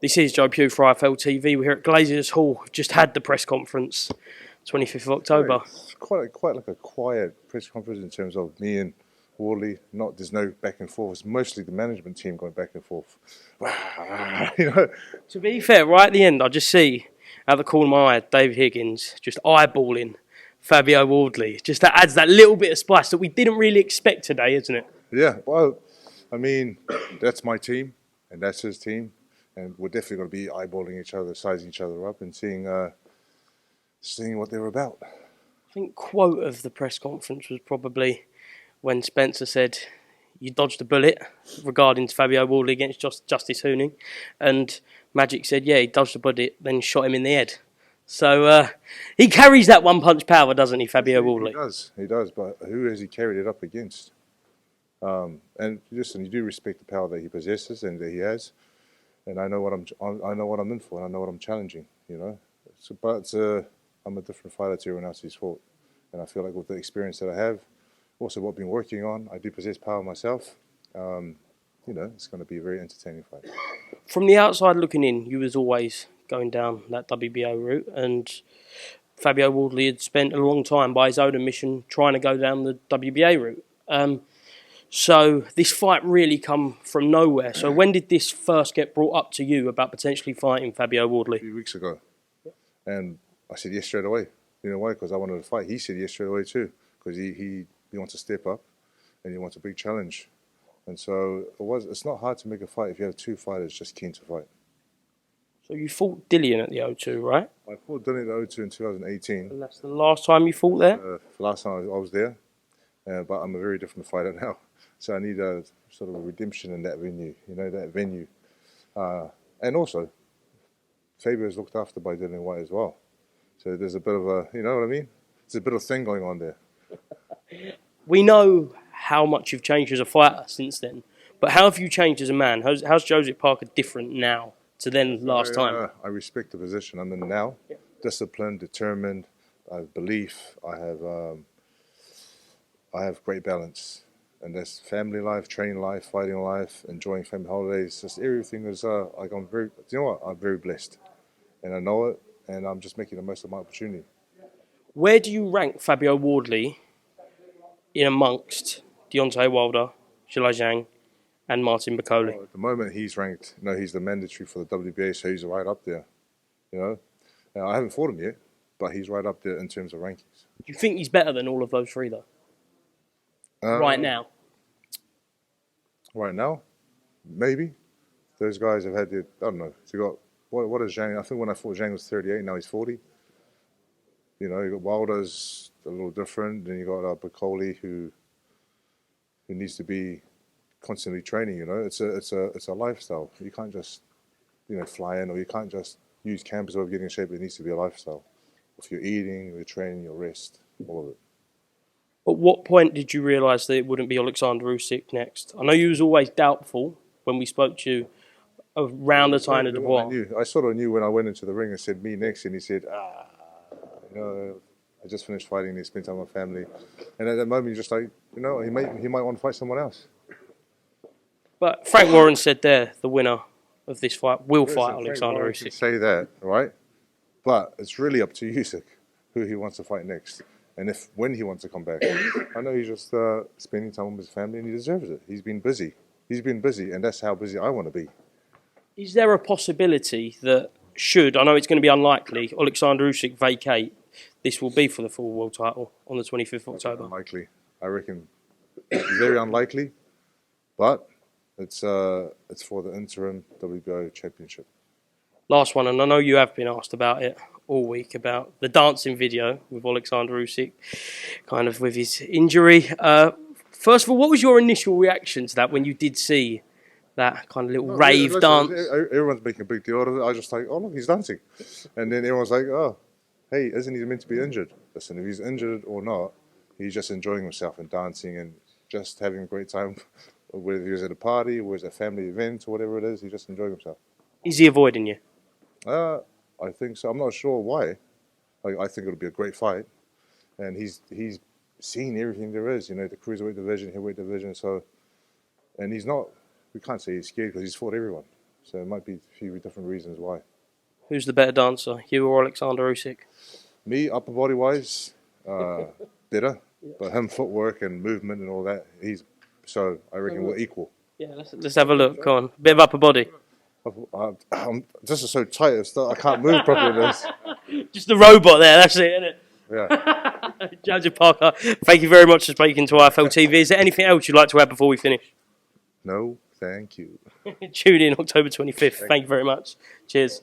This is Joe Pugh for IFLTV. We're here at Glazers Hall. We've just had the press conference, 25th of October. It's quite like a quiet press conference in terms of me and Wardley. There's no back and forth. It's mostly the management team going back and forth. You know. To be fair, right at the end, I just see out the corner of my eye, David Higgins just eyeballing Fabio Wardley. Just that adds that little bit of spice that we didn't really expect today, isn't it? Yeah. Well, I mean, that's my team and that's his team. And we're definitely going to be eyeballing each other, sizing each other up, and seeing what they were about. I think quote of the press conference was probably when Spencer said, "You dodged a bullet," regarding Fabio Wardley against Justice Hooning, and Magic said, "Yeah, he dodged a bullet, then shot him in the head." So he carries that one-punch power, doesn't he, Fabio Wardley? He does. But who has he carried it up against? And listen, you do respect the power that he possesses and that he has. And I know what I'm in for, and I know what I'm challenging. You know, but I'm a different fighter to everyone else he's fought, and I feel like with the experience that I have, also what I've been working on, I do possess power myself. You know, it's going to be a very entertaining fight. From the outside looking in, you was always going down that WBO route, and Fabio Wardley had spent a long time, by his own admission, trying to go down the WBA route. So this fight really come from nowhere. So when did this first get brought up to you about potentially fighting Fabio Wardley? A few weeks ago. And I said yes straight away. You know why? Because I wanted to fight. He said yes straight away too, because he wants to step up and he wants a big challenge. And so it's not hard to make a fight if you have two fighters just keen to fight. So you fought Dillian at the O2, right? I fought Dillian at the O2 in 2018. And that's the last time you fought there? The last time I was there. But I'm a very different fighter now. So I need a sort of a redemption in that venue, you know, that venue. And also, Fabio is looked after by Dillian White as well. So there's a bit of a, you know what I mean? There's a bit of thing going on there. We know how much you've changed as a fighter since then. But how have you changed as a man? How's Joseph Parker different now to then last time? I respect the position I'm in now. Yeah. Disciplined, determined, I have belief, I have great balance. And that's family life, training life, fighting life, enjoying family holidays. Just everything is like I'm very. You know what? I'm very blessed, and I know it. And I'm just making the most of my opportunity. Where do you rank Fabio Wardley in amongst Deontay Wilder, Zhilei Zhang, and Martin Bakole? Well, at the moment, he's ranked. You know, he's the mandatory for the WBA, so he's right up there. You know, now, I haven't fought him yet, but he's right up there in terms of rankings. Do you think he's better than all of those three, though? Right now? Right now? Maybe. Those guys have had their, I don't know. So you got, what is Zhang? I think when I fought Zhang was 38, now he's 40. You know, you got Wilder's a little different. Then you got Bakole who needs to be constantly training, you know. It's a lifestyle. You can't just, you know, fly in, or you can't just use campus over getting in shape. It needs to be a lifestyle. If you're eating, your training, your rest, all of it. At what point did you realise that it wouldn't be Alexander Usyk next? I know you was always doubtful when we spoke to you around the time of Dubois. I sort of knew when I went into the ring and said, me next, and he said, you know, I just finished fighting, he spent time with my family. And at that moment, you're just like, you know, he might want to fight someone else. But Frank Warren said there, the winner of this fight will fight Alexander Usyk. Say that, right? But it's really up to Usyk who he wants to fight next. And when he wants to come back. I know he's just spending time with his family, and he deserves it. He's been busy. And that's how busy I want to be. Is there a possibility that I know it's going to be unlikely, Alexander Usyk vacate, this will be for the full world title on the 25th of October? Unlikely. I reckon it's very unlikely, but it's for the interim WBO championship. Last one, and I know you have been asked about it all week, about the dancing video with Alexander Usyk, kind of with his injury. First of all, what was your initial reaction to that when you did see that kind of little rave dance? Everyone's making a big deal out of it. I was just like, oh, look, he's dancing. And then everyone's like, oh, hey, isn't he meant to be injured? Listen, if he's injured or not, he's just enjoying himself and dancing and just having a great time. Whether he was at a party or was at a family event or whatever it is, he's just enjoying himself. Is he avoiding you? I think so. I'm not sure why. I think it'll be a great fight. And he's seen everything there is, you know, the cruiserweight division, heavyweight division. So, and he's not, we can't say he's scared because he's fought everyone. So it might be a few different reasons why. Who's the better dancer, you or Alexander Usyk? Me, upper body wise, better, but him footwork and movement and all that, so I reckon we're equal. Yeah, let's have a look. Come on, bit of upper body. I'm just so tight, I can't move properly. This. Just the robot there. That's it, isn't it? Yeah. Judge Parker, thank you very much for speaking to IFLTV. Is there anything else you'd like to add before we finish? No, thank you. Tune in October 25th. Thank you very much. Cheers.